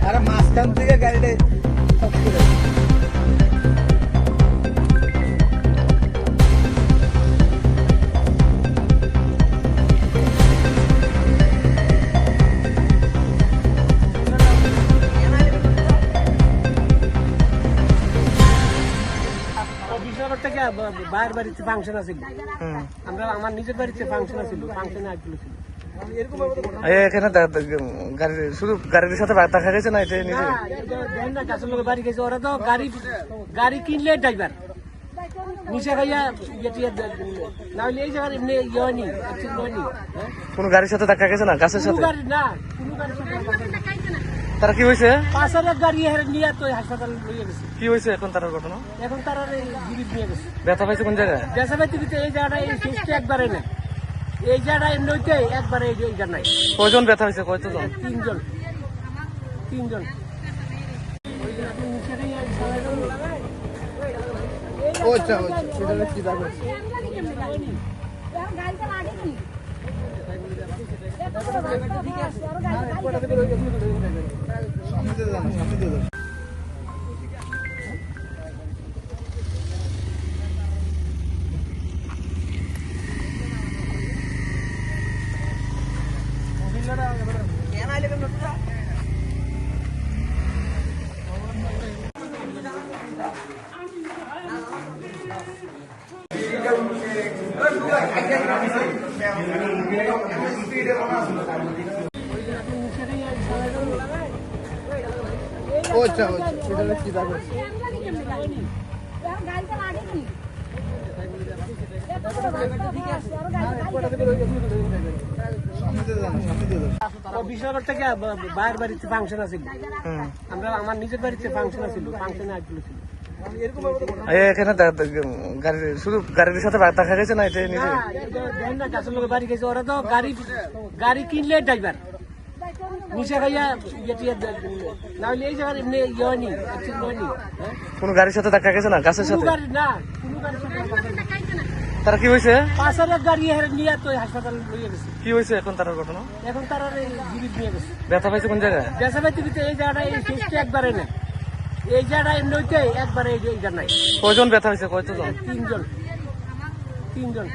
আরে মাঝখান থেকে গাড়িটা থেকে বাইরের বাড়িতে ফাংশন আছিল, আমরা আমার নিজের বাড়িতে ফাংশন আছিল, ফাংশনে আসছিল। এখানে শুধু গাড়ির সাথে দেখা গেছে না? এটা দেখেন না, গাছের লোক বাড়ি গেছে, ওরা তো গাড়ি কিনলে ড্রাইভার নিচে খাইয়া না হলে এই জায়গার এমনি ইয়ে হয়নি, হয়নি। কোন গাড়ির সাথে দেখা গেছে না? গাছের সাথে গাড়ি না, কোনো গাড়ির সাথে। তারা কি হয়েছে? পাশের গাড়ি নিয়ে তো হাসপাতাল নিয়ে গেছে। কি হয়েছে এখন তার ঘটনা? এখন তারা জীবিত নিয়ে গেছে। ব্যথা পাইছে কোন জায়গায়? ব্যথা পাইতে এই জায়গাটা এই শেষটা একবারে নেই, এই জায়গাটা এমনি হইতে একবারে এইটা নাই। কয়জন ব্যথা হয়েছে? কয়জন? তিনজন। বিশ্বনাথ থেকে বাইরের বাড়িতে ফাংশন আছিল, আমরা আমার নিজের বাড়িতে ফাংশন আছিল, ফাংশনে আসছিল। এখানে শুধু গাড়ির সাথে দেখা গেছে না? এটা দেখেন না, গাছের লোক বাড়ি গেছে, ওরা তো গাড়ি কিনলে ড্রাইভার নিচে খাইয়া না হলে এই জায়গার এমনি ইয়ে হয়নি, হয়নি। কোন গাড়ির সাথে দেখা গেছে না? গাছের সাথে গাড়ি না, কোনো গাড়ির সাথে। তারা কি হয়েছে? পাশের গাড়ি নিয়ে তো হাসপাতাল নিয়ে গেছে। কি হয়েছে এখন তার ঘটনা? এখন তারা জীবিত নিয়ে গেছে। ব্যথা পাইছে কোন জায়গায়? ব্যথা পাইতে এই জায়গাটা এই শেষটা একবারে নেই, এই জায়গাটা এমনি হইতে একবারে এইটা নাই। কয়জন ব্যথা হয়েছে? কয়জন? তিনজন।